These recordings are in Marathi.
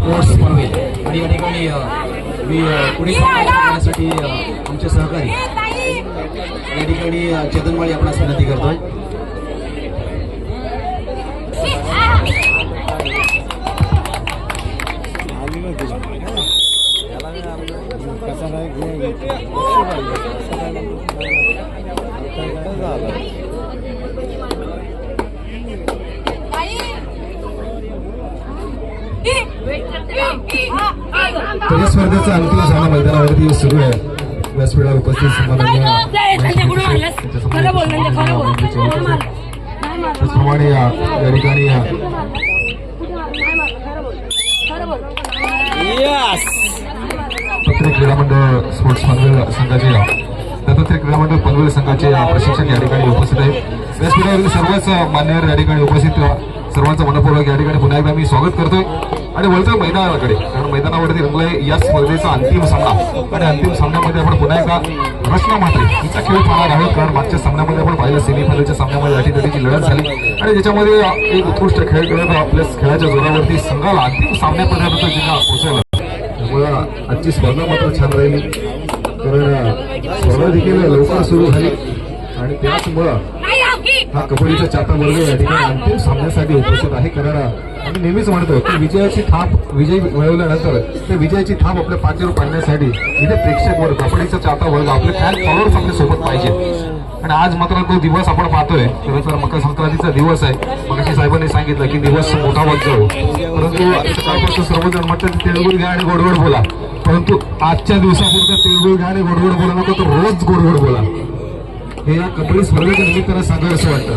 स्पोर्ट्स पनवेल आणि या ठिकाणी मी पुढे करण्यासाठी आमचे सहकारी या ठिकाणी चेतन माळी आपणास विनंती करतोय. या स्पर्धेचा अंतिम सामना मैदानावरती सुरू आहे. व्यासपीठावर उपस्थित त्याचप्रमाणे या ठिकाणी दत्तात्रय क्रीडा मंडळ स्पोर्ट्स पनवेल संघाचे दत्तात्रय क्रीडा मंडळ पनवेल संघाचे प्रशिक्षक या ठिकाणी उपस्थित आहेत. व्यासपीठावरील सर्वच मान्यवर या ठिकाणी उपस्थित सर्वांचं मनपूर्वक या ठिकाणी पुन्हा एकदा मी स्वागत करतोय आणि वळतो मैदानाकडे. कारण मैदानावरती रंगलाय या स्पर्धेचा अंतिम सामना आणि अंतिम सामन्यामध्ये आपण पुन्हा एकदा रचना मात्रे हिचा खेळ पाहणार आहोत. कारण मागच्या सामन्यामध्ये आपण पाहिलं सेमीफायनलच्या सामन्यामध्ये अटीतटीची लढत झाली आणि त्याच्यामध्ये एक उत्कृष्ट खेळ खेळत आपल्या खेळाच्या जोरावरती संघाला अंतिम सामन्यापर्यंत जिल्हा पोहोचवला. त्यामुळे आजची स्पर्धा मात्र छान राहिली. कारण स्पर्धा देखील लवकर सुरू झाली आणि त्याचमुळं हा कबड्डीचा चाहता वर्ग या ठिकाणी अंतिम सामन्यासाठी उपस्थित आहे. कारण आम्ही नेहमीच म्हणतो की विजयाची थाप विजय मिळवल्यानंतर त्या विजयाची थाप आपल्या पाठीवर पाडण्यासाठी इथे प्रेक्षक वर्ग कबड्डीचा चाहता वर्ग आपले फॅन फॉलोअर्स आपल्या सोबत पाहिजे. आणि आज मात्र तो दिवस आपण पाहतोय. खरं तर मकर संक्रांतीचा दिवस आहे. मगाशी साहेबांनी सांगितलं की दिवस मोठा होत जाऊ, परंतु सकाळपासून सर्वजण म्हणतात तिळगुळ घ्या आणि गोडगोड बोला. परंतु आजच्या दिवसापुरतं तिळगुळ घ्या आणि गोडगोड बोला नको तर रोज गोडगोड बोला. हे या कबड्डी स्पर्धेच्या निमित्तानं सांगावं असं वाटतं.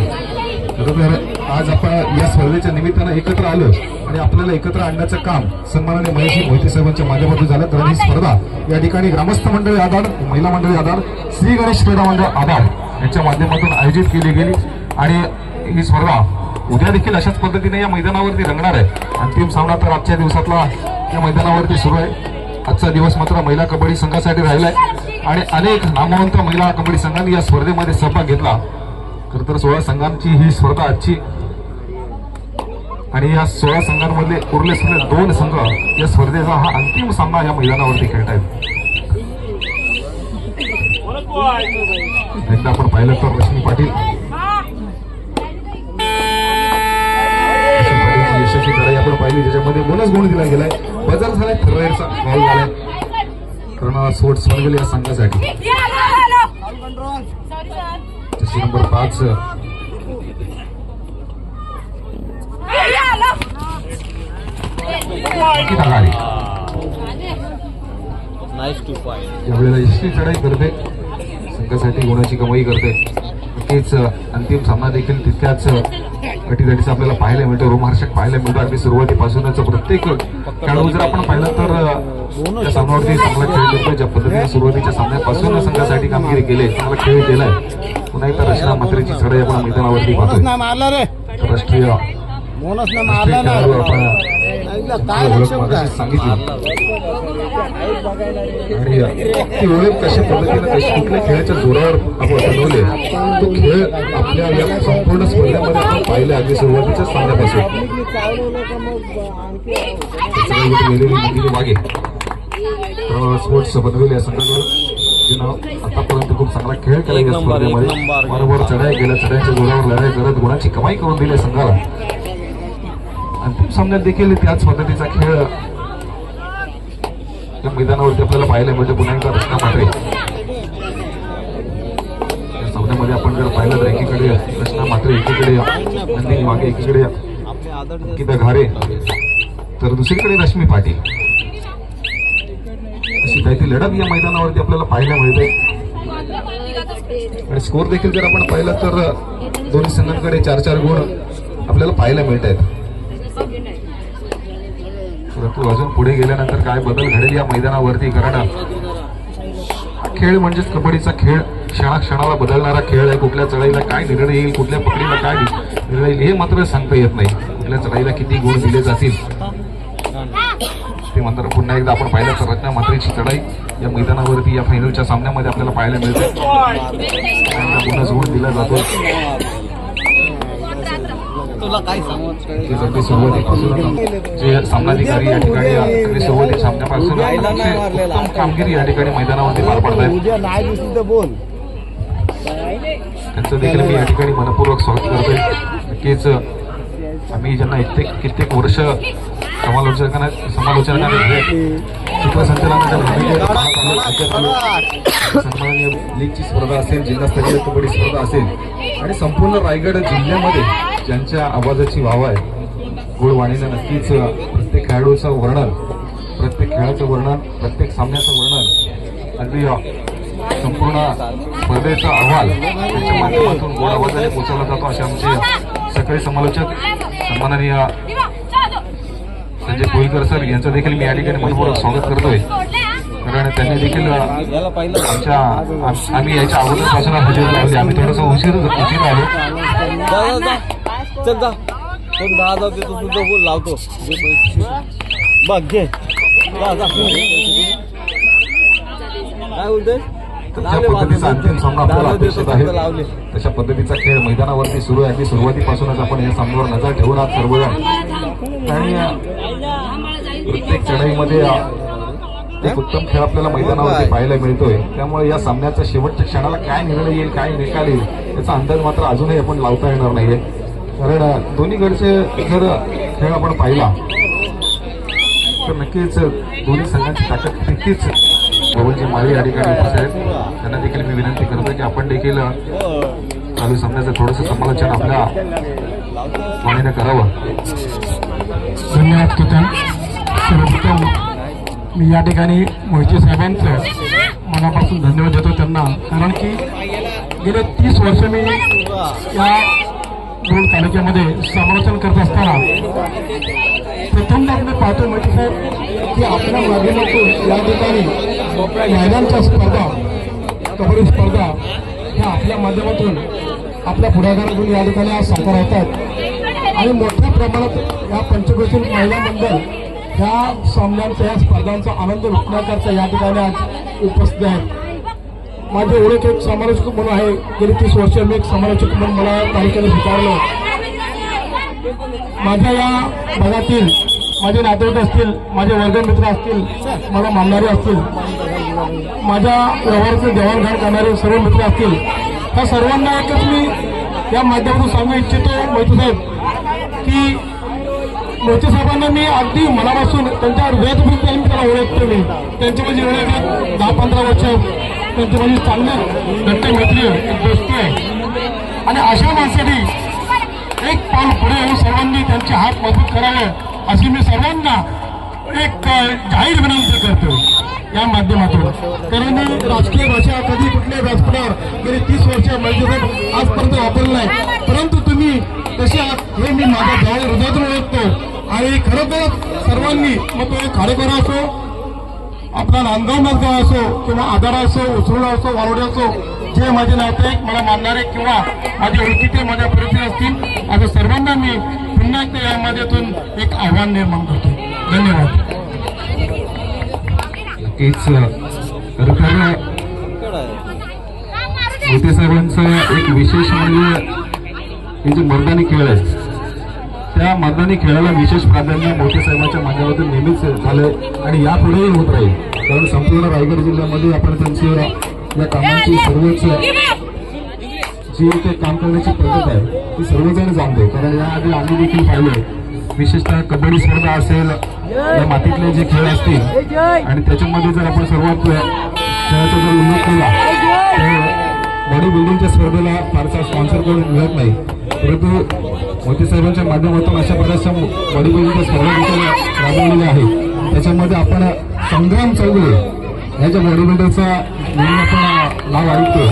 बरोबर आज आपण या स्पर्धेच्या निमित्तानं एकत्र आलो आणि आपल्याला एकत्र आणण्याचं काम सन्मानाने महेश मोहिते साहेबांच्या माध्यमातून झालं. तर ही स्पर्धा या ठिकाणी ग्रामस्थ मंडळी आधार, महिला मंडळी आधार, श्री गणेश क्रीडा मंडळ आधार यांच्या माध्यमातून आयोजित केली गेली आणि ही स्पर्धा उद्या देखील अशाच पद्धतीने या मैदानावरती रंगणार आहे. अंतिम सामना तर आजच्या दिवसातला या मैदानावरती सुरू आहे. आजचा दिवस मात्र महिला कबड्डी संघासाठी राहिलाय आणि अनेक नामवंत महिला कबड्डी संघांनी या स्पर्धेमध्ये सहभाग घेतला. खरं तर 16 संघांची ही स्पर्धा आजची आणि या 16 संघांमधले उरले सुरले 2 संघ या स्पर्धेचा हा अंतिम सामना या मैदानावरती खेळत आहेत. एकदा आपण पाहिलं तर रश्मी पाटील यशस्वी लढाई आपण पाहिली ज्याच्यामध्ये बोनस गुण दिला गेलाय. बजार झालाय, थर्राईडचा बॉल झालाय कारण स्पोर्ट्स पनवेल या संघासाठी. जशी नंबर 5 यावेळेला यशस्वी चढाई करते, संघासाठी गुणाची कमाई करते. नक्कीच अंतिम सामना देखील तितक्याच अटीतटीचा आपल्याला पाहायला मिळतो, रोमहर्षक पाहायला मिळतो. अगदी सुरुवातीपासूनच प्रत्येक खेळाडू जर आपण पाहिलं तर त्या सामन्यावरती चांगला खेळ करतोय. ज्या पद्धतीने सुरुवातीच्या सामन्यापासून संघासाठी कामगिरी केली, चांगला खेळ केलाय. पुन्हा एकदा रचना मात्रेची चढाई आपण मैदानावरती पाहतोय. राष्ट्रीय खेळाडू आपण सांगितली आणि ती ओळख कशा पद्धतीने कुठल्या खेळाच्या जोरावर आपण बनवले तो खेळ आपल्या या संपूर्ण स्पर्धेमध्ये आपण पाहिले. अगदी सुरुवातीच्या सामन्यापासून मागे स्पोर्ट्स पनवेल या संघाकडून आतापर्यंत खूप चांगला खेळ केला या स्पर्धेमध्ये. बरोबर चढाई गेल्या, चढाईच्या जोरावर लढाई करत गुणाची कमाई करून दिली संघाला. अंतिम सामन्यात देखील त्याच पद्धतीचा खेळ या मैदानावरती आपल्याला पाहायला मिळते. पुन्हा एकदा रचना मात्रे या सामन्यामध्ये आपण जर पाहिलं तर एकीकडे रचना मात्रे, एकीकडे नंदिनी मागे, एकीकडे अंकिता घारे तर दुसरीकडे रश्मी पाटील. अशी काहीतरी लढत या मैदानावरती आपल्याला पाहायला मिळते. आणि स्कोर देखील जर आपण पाहिलं तर दोन्ही संघांकडे 4-4 गुण आपल्याला पाहायला मिळत आहेत. परंतु अजून पुढे गेल्यानंतर काय बदल घडेल या मैदानावरती. कारण खेळ म्हणजेच कबड्डीचा खेळ क्षणाक्षणाला बदलणारा खेळ आहे. कुठल्या चढाईला काय निर्णय येईल, कुठल्या पकडीला काय निर्णय येईल हे मात्र सांगता येत नाही. कुठल्या चढाईला किती गुण दिले जातील ते मात्र पुन्हा एकदा आपण पाहिलं तर रचना मात्रेची चढाई या मैदानावरती या फायनलच्या सामन्यामध्ये आपल्याला पाहायला मिळते. पुन्हा गुण दिला जातो. तुला काय सांगू नक्कीच अगदी सुरुवातीपासून जे सामनाधिकारी या ठिकाणी अगदी सुरुवाती सामन्यापासून उत्तम कामगिरी या ठिकाणी मैदानावरती पार पडत आहेत. उद्या नाही दिसली तर बोल. त्यांचं देखील मी या ठिकाणी मनपूर्वक स्वागत करतोय. नक्कीच आम्ही ज्यांना कित्येक वर्ष समालोचनाने सूत्रसंचालनाच्या भूमिकेत सन्माननीय लीगची स्पर्धा असेल, जिल्हास्तरीय कबड्डी स्पर्धा असेल आणि संपूर्ण रायगड जिल्ह्यामध्ये ज्यांच्या आवाजाची वाव आहे गुळवाणीनं नक्कीच प्रत्येक खेळाडूचं वर्णन, प्रत्येक खेळाचं वर्णन, प्रत्येक सामन्याचं वर्णन, अगदी संपूर्ण स्पर्धेचा अहवाल त्यांच्या माध्यमातून गोड आवाजाने पोहोचवला जातो. असे आमचे सकाळी समालोचक सन्माननीय संजय कोळीकर सर यांचं देखील मी या ठिकाणी मनपूर्वक स्वागत करतोय. कारण त्यांनी देखील आम्ही याच्या अगोदरपासून हजेरी लावली. आम्ही थोडंसं उशीर आलो. चल जा कोण 10,000 देतो तुझं बोल लावतो बघ घे काय बोलते. ज्या पद्धतीचा अंतिम सामना आपल्याला अपेक्षित आहे तशा पद्धतीचा खेळ मैदानावरती सुरू आहे. अगदी सुरुवातीपासूनच आपण या सामन्यावर नजर ठेवून आहात सर्वजण आणि प्रत्येक चढाईमध्ये एक उत्तम खेळ आपल्याला मैदानावरती पाहायला मिळतोय. त्यामुळे या सामन्याच्या शेवटच्या क्षणाला काय निर्णय येईल, काय निकाल येईल याचा अंदाज मात्र अजूनही आपण लावता येणार नाहीये. कारण दोन्हीकडचे जर खेळ आपण पाहिला तर नक्कीच दोन्ही संघांची ताकद तितकीच बाबूजी माळी या ठिकाणी उपस्थित आहेत. त्यांना देखील मी विनंती करतो की आपण देखील चालू सामन्याचं थोडंसं समालोचन आपल्या वाणीने करावं. धन्यवाद केतन. सर्वप्रथम मी या ठिकाणी मोहिते साहेबांचं मनापासून धन्यवाद देतो त्यांना. कारण की गेले 30 वर्ष मी या दोन तालुक्यामध्ये समालोचन करत असताना प्रथमदा मी पाहतो मोहिते साहेब की आपल्या माध्यमातून या ठिकाणी मैदानच्या स्पर्धा, कबड्डी स्पर्धा ह्या आपल्या माध्यमातून आपल्या पुढाकारातून या ठिकाणी आज साकार होतात आणि मोठ्या प्रमाणात या पंचक्रोशील महिला मंडळ ह्या सामन्यांचा, या स्पर्धांचा आनंद लुटण्याकरता या ठिकाणी आज उपस्थित आहेत. माझे ओळख एक समालोचक म्हणून आहे. गेली 30 वर्ष मी एक समालोचक म्हणून मला तालुक्याने स्वीकारलं. माझ्या या भागातील माझे नातेवाईक असतील, माझे वर्गमित्र असतील, मला मानणारे असतील, माझ्या व्यवहाराचं देवाणघेवाण करणारे सर्व मित्र असतील, त्या सर्वांना एकच मी या माध्यमातून सांगू इच्छितो मोहिते साहेब की मोहिते साहेबांना मी अगदी मनापासून त्यांच्या हृदयातून त्याला ओळखतो. मी त्यांची माझी ओळख 10-15 वर्ष त्यांची माझी चांगली घट्ट मैत्री दोस्ती आहे आणि अशा माणसासाठी एक पाऊल पुढे येऊन सर्वांनी त्यांचे हात मजबूत करावे अशी मी सर्वांना एक जाहीर विनंती करतो या माध्यमातून. कारण राजकीय भाषा कधी कुठल्या व्यासपीठावर गेली 30 वर्ष म्हणजे आजपर्यंत वापरलं नाही. परंतु तुम्ही कसे आहात हे मी माझ्या जवळ हृदयातून ओळखतो आणि खरं तर सर्वांनी मग तो खारेपारा असो, आपला नांदगाव नांदगाव असो किंवा आधारा असो, उसरुळा असो, वारोडे असो, जे माझे नातेवाईक मला मानणारे किंवा माझे ओळखीचे माझ्या परिचय असतील असं सर्वांना मी पुन्हा एकदा या माध्यमातून एक आव्हान निर्माण करतो. धन्यवाद. नक्कीच खरं तर मोठे साहेबांचं एक विशेष म्हणजे हे जे मर्दानी खेळ आहे त्या मर्दानी खेळाला विशेष प्राधान्य मोठे साहेबांच्या माध्यमातून नेहमीच झालंय आणि यापुढेही होत राहील. कारण संपूर्ण रायगड जिल्ह्यामध्ये आपण त्यांची या कामांची सर्वच जी ते काम करण्याची पद्धत आहे ती सर्वजण जाणते. कारण याआधी आम्ही देखील पाहिलं विशेषतः कबड्डी स्पर्धा असेल, या मातीतले जे खेळ असतील आणि त्याच्यामध्ये जर आपण सर्वात खेळाचा जर उल्लेख केला तर बॉडी बिल्डिंगच्या स्पर्धेला फारसा स्पॉन्सर करून मिळत नाही. परंतु मोदी साहेबांच्या माध्यमातून अशा प्रकारच्या बॉडी बिल्डिंगच्या स्पर्धा देखील राबवलेल्या आहेत. त्याच्यामध्ये आपण संग्राम चौगुले याच्या बॉडी बिल्डरचा नेहमी आपण नाव ऐकतो.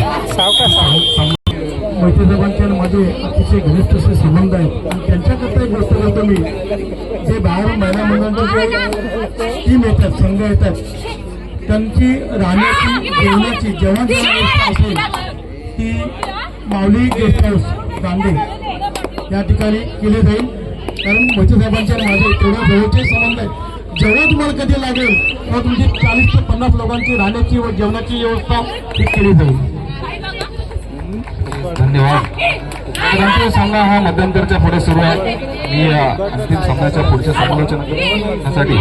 मोहिते साहेबांचे माझे अतिशय घनिष्ठ असे संबंध आहेत आणि त्यांच्याकरता एक गोष्ट करतो मी. जे बाहेर महिला मंडळांचे जे टीम येतात, संघ येतात, त्यांची राहण्याची, जेवणाची, जेवण व्यवस्था असेल ती माऊली गेस्ट हाऊस गांधी या ठिकाणी केली जाईल. कारण मोहिते साहेबांचे माझे तेवढे जवळचे संबंध आहेत. जेव्हा तुम्हाला कधी लागेल तेव्हा तुमची 40 ते 50 लोकांची राहण्याची व जेवणाची व्यवस्था ही केली जाईल. धन्यवाद. तर अंतिम सामना हा मध्यंतरच्या पुढे सुरू आहे. मी अंतिम सामन्याच्या पुढच्या समालोचनासाठी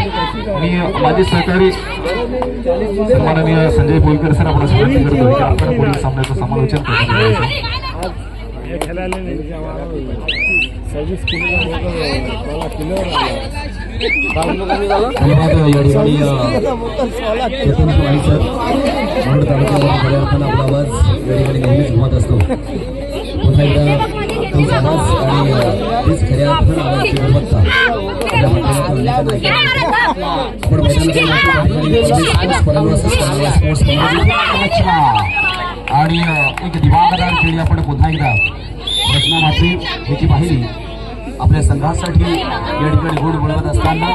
मी माझे सहकारी सन्माननीय संजय बोलकर सर आपण विनंती करतो की आपण पुढील सामन्याचं समालोचन करतो. धन्यवाद. या ठिकाणी चेतन कुमारी सर मावळ तालुक्यामध्ये खऱ्या अर्थानं आपला आवाज या ठिकाणी नेहमीच घुमत असतो. पुन्हा एकदा तुमचा आवाज आणि तीच खऱ्या अर्थानं आवाजाची गुणवत्ता आपल्या माध्यमातून आपण आणि एक दिवाळदार खेळी आपण पुन्हा एकदा रचना मात्रे याची पाहिली आपल्या संघासाठी या ठिकाणी गुण मिळवत असताना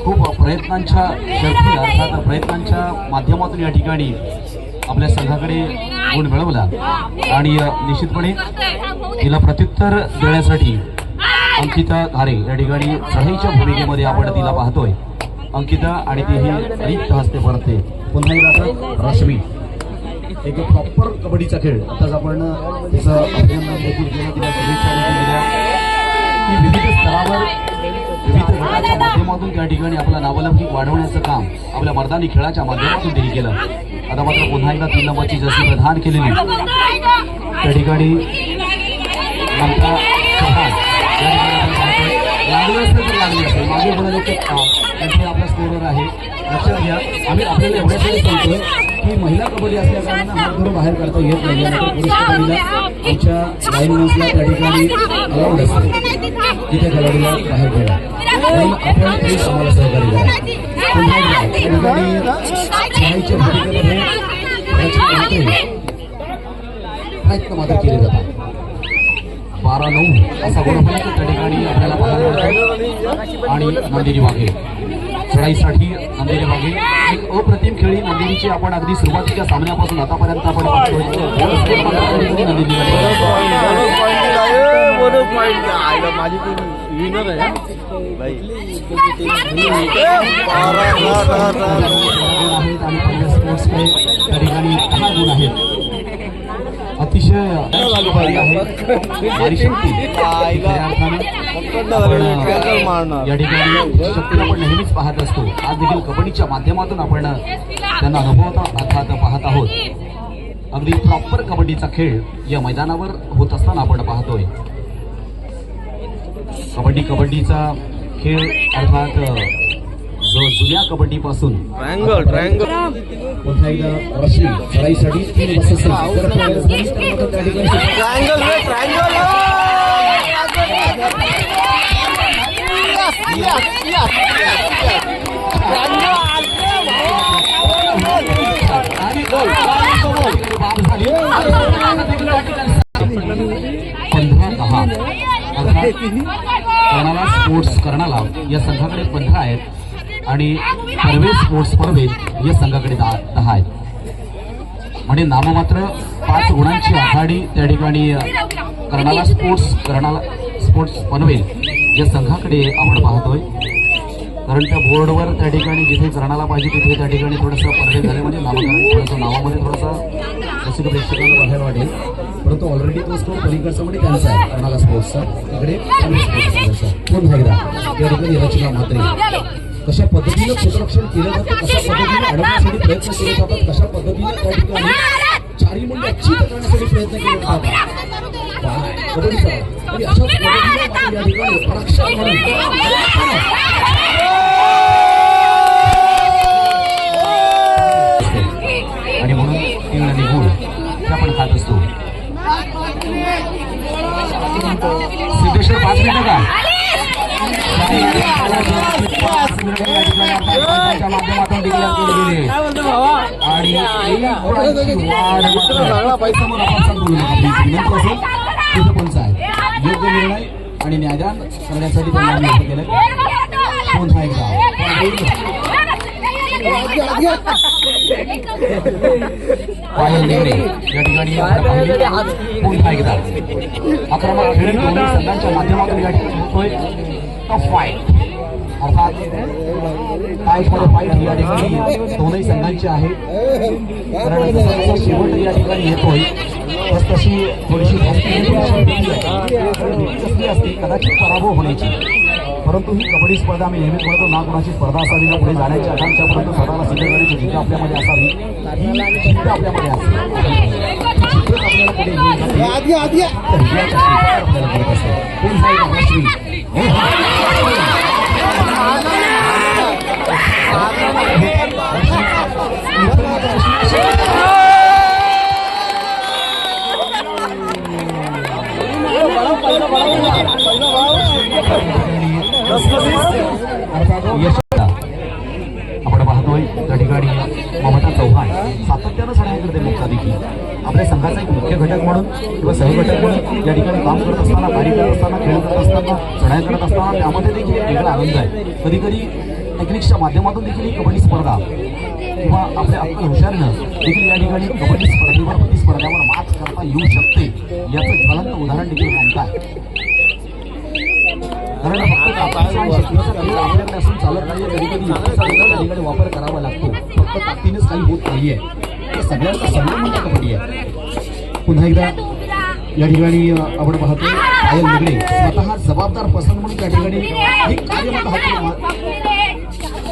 खूप प्रयत्नांच्या शर्ती अर्थात प्रयत्नांच्या माध्यमातून या ठिकाणी आपल्या संघाकडे गुण मिळवला आणि निश्चितपणे तिला प्रत्युत्तर देण्यासाठी अंकिता धारे या ठिकाणी चढाईच्या भूमिकेमध्ये आपण तिला पाहतोय. अंकिता आणि ती ही रिक्त हस्ते परतते. पुन्हा एकदा रश्मी एक प्रॉपर कबड्डीचा खेळ आताच आपण तिचं अभिनंदन देखील केलं, तिला शुभेच्छा देखील दिल्या की विविध स्तरावर विविध गटाच्या माध्यमातून त्या ठिकाणी आपला नावलौकिक वाढवण्याचं काम आपल्या मर्दानी खेळाच्या माध्यमातून त्यांनी केलं. आता मात्र पुन्हा एकदा 3 नंबरची जशी प्रदान केलेली त्या ठिकाणी ममता चव्हाण लागलं असतं तर लागले असते मागे बोलायला त्यांचे आपला स्कोरर आहे. लक्षात घ्या आम्ही आपल्याला एवढ्यासाठी सांगतोय की महिला कबड्डी असल्या कारणानं हात धरून बाहेर काढता येत नाही. पुरुष कबड्डीला आमच्या लाईनमॅन्सला त्या ठिकाणी अलाउड असते तिथे खेळाडूला बाहेर खेळा म्हणून आपण प्लीज आम्हाला सहकार्य करा. चढाईच्या भूमिकेमध्ये प्रयत्न मात्र केले जातात. 12-9 असा गुणफलक त्या ठिकाणी आपल्याला पाहायला मिळतो आणि नंदिनी वाघे चढाईसाठी नंदिनी वाघे एक अप्रतिम खेळी नंदिनीची आपण अगदी सुरुवातीच्या सामन्यापासून आतापर्यंत आपण नंदिनी माझी विनर आहे आणि पहिल्या स्पोर्ट्सकडे त्या ठिकाणी 10 गुण आहेत. अतिशय भारी शक्ती या ठिकाणी शक्तीला आपण नेहमीच पाहत असतो. आज देखील कबड्डीच्या माध्यमातून आपण त्यांना अनुभवता अर्थात पाहत आहोत. अगदी प्रॉपर कबड्डीचा खेळ या मैदानावर होत असताना आपण पाहतोय. कबड्डीचा खेळ अर्थात जो जुन्या कबड्डीपासून पुन्हा एकदा रशी चढाईसाठी 3 बसेस कर्नाला स्पोर्ट्स कर्नाला या संघाकडे 15 आहेत आणि पनवेल स्पोर्ट्स पनवेल या संघाकडे 10 आहेत. म्हणजे नाममात्र 5 गुणांची आघाडी त्या ठिकाणी कर्नाला स्पोर्ट्स पनवेल या संघाकडे आपण पाहतोय. कारण त्या बोर्डवर त्या ठिकाणी जिथे कर्नाला पाहिजे तिथे त्या ठिकाणी थोडंसं पनवेल झाले म्हणजे नामकरण थोडंसं नावामध्ये थोडंसं रसिक प्रेक्षकांना बघायला वाटेल. परंतु ऑलरेडी तो स्कोर पलीकडचा म्हणजे त्यांचा आहे कर्नाला स्पोर्ट्सचा. इकडे पुन्हा एकदा त्या ठिकाणी रचना म्हात्रे कशा पद्धतीनं क्षेत्ररक्षण केलं जातं, कशा पद्धतीने अडवण्यासाठी प्रयत्न केले जातात, कशा पद्धतीने त्या ठिकाणी चारी मुंडे अच्छी करण्यासाठी प्रयत्न केले जातात. आणि अशा पद्धतीने या ठिकाणी पराक्षक आणि म्हणून 3 आणि गुण ते आपण खात असतो. सिद्धेश्वर 5 मिनिटं का माध्यमातून डिक्लेअर केले गेले आणि तिथं पंच आहे योग्य निर्णय आणि न्यायदान करण्यासाठी त्यांना नियुक्त केलं. पुन्हा एकदा पायल देवरे या ठिकाणी पुन्हा एकदा आक्रमक खेळ दोन्ही संघांच्या माध्यमातून या ठिकाणी होतोय. टफ फाईट अर्थात फाईट या ठिकाणी दोनही संघांची आहे. कारण शेवट या ठिकाणी येतोय तशी थोडीशी कसली असते कदाचित पराभव होण्याची, परंतु ही कबड्डी स्पर्धा आम्ही नेहमीच म्हणतो ना कोणाची स्पर्धा असावी ना पुढे जाण्याची आकांक्षापर्यंत स्वतःला सिद्ध करण्याची जिद्द आपल्यामध्ये असावी, ही जिद्द आपल्यामध्ये असते. जिद्दच आपल्याला पुढे घेऊन जाते. तर विजयाच्या शिखरावर आपल्याला करत असते. पुन्हा एकदा यशस्वी. आपण पाहतोय त्या ठिकाणी ममता चव्हाण सातत्यानं चढाई करते मुक्तादेखील आपल्या संघाचा एक मुख्य घटक म्हणून किंवा सहघटक म्हणून या ठिकाणी काम करत असताना, कार्य करत असताना, खेळ करत असताना, चढाई करत असताना त्यामध्ये देखील एक वेगळा आनंद आहे. कधी कधी टेक्निक्सच्या माध्यमातून देखील ही कबड्डी स्पर्धा किंवा आपल्या अक्कल हुशारीनं देखील या ठिकाणी कबड्डी स्पर्धेवर प्रतिस्पर्ध्यावर मात करता येऊ शकते याचं ज्वलंत उदाहरण देखील ममता आहे. कारण फक्त आपल्याकडे असून चालत नाहीये, कधी कधी त्या ठिकाणी वापर करावा लागतो. फक्त ताकदीनेच काही होत नाहीये. हे सगळ्यांचा सन्मान म्हणजे कबड्डी आहे. पुन्हा एकदा या ठिकाणी आपण पाहतो पायल निगडे स्वतः जबाबदार पसंत म्हणून त्या ठिकाणी हे कार्य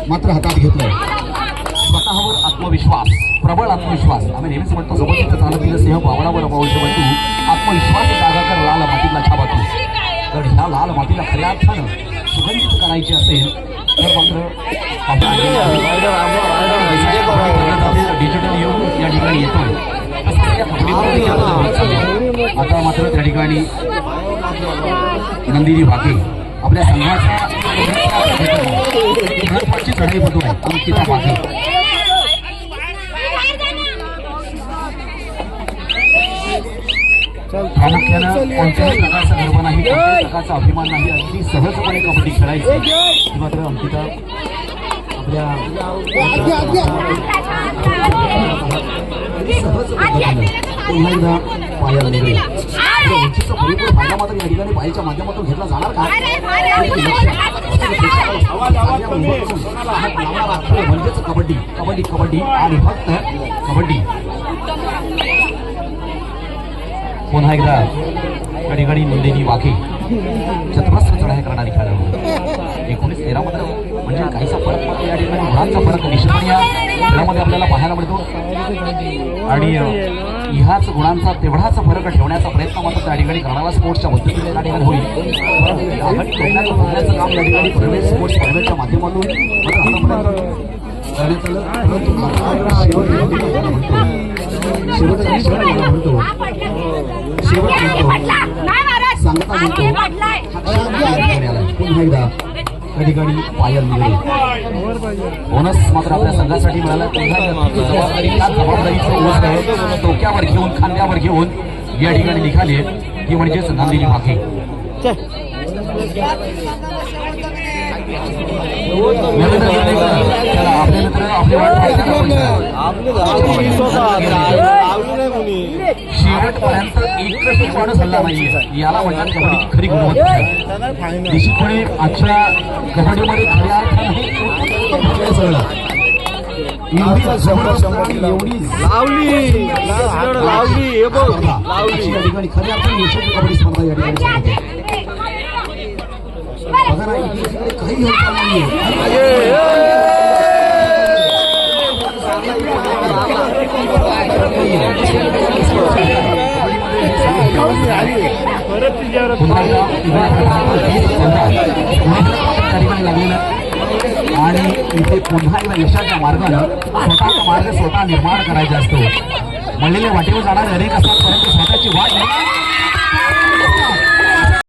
मात्र हातात घेतलंय. स्वतःवर आत्मविश्वास, प्रबळ आत्मविश्वास. आम्ही नेहमीच म्हणतो सोबत चालतील सिंह पावलावर पाऊलचे म्हणतो आत्मविश्वास जागा कर लाल मातीतला छावा तू. तर ह्या लाल मातीला खऱ्या अर्थानं सुगंधित करायची असेल तर मात्र डिजिटल योग या ठिकाणी येतोय. आता मात्र त्या ठिकाणी नंदिनी भाके आपल्या संघाच्या चढाई बघतो आहे अंकिता भाके. प्रामुख्यानं कोणत्याही प्रकारचा गर्व नाही, कोणत्याही प्रकारचा अभिमान नाही, अगदी सहजपणे कबड्डी खेळायची. मात्र अंकिता आपल्या सहज पद्धतीनं पुन्हा एकदा पायाला निघेल. उंचीचा परिपूर्ण फायदा मात्र या ठिकाणी पायाच्या माध्यमातून घेतला जाणार का म्हणजेच कबड्डी कबड्डी कबड्डी आणि फक्त कबड्डी. पुन्हा एकदा या ठिकाणी नंदिनी वाघे चतुरस्त्र चढाई करणारी खेळाडू. 19-13 मध्ये म्हणजे काहीसा फरक मात्र या ठिकाणी गुणांचा फरक निश्चितपणे या खेळामध्ये आपल्याला पाहायला मिळतो आणि ह्याच गुणांचा तेवढाच फरक ठेवण्याचा प्रयत्न मात्र त्या ठिकाणी करणारा स्पोर्ट्सच्या पद्धतीने त्या ठिकाणी होईल. आघाडी करण्याचं काम या ठिकाणी प्रवेश स्पोर्ट्स प्रायव्हेटच्या माध्यमातून करण्यात आलं. परंतु सांगता म्हणतो पुन्हा एकदा त्या ठिकाणी पायल निघाली. बोनस मात्र आपल्या संघासाठी मिळाला. जबाबदारीचं ओझं डोक्यावर घेऊन खांद्यावर घेऊन या ठिकाणी निघाले ती म्हणजेच नंदिनी भाके. आपले मित्र आपले शेवटपर्यंत एकही माणूस हल्ला नाहीये. याला म्हणतात कबड्डी खरी गुणवत्ता. निश्चितपणे आजच्या कबड्डीमध्ये खऱ्या अर्थाने एवढी या ठिकाणी खऱ्या अर्थाने यशस्वी कबड्डी स्पर्धा या ठिकाणी बघा ना, इकडे काही हलका नाहीये. आणि इथे पुन्हा एकदा यशाच्या मार्गानं स्वतःचा मार्ग स्वतः निर्माण करायचा असतो. म्हणलेल्या वाटेवर जाणारे अनेक असतात, परंतु स्वतःची वाट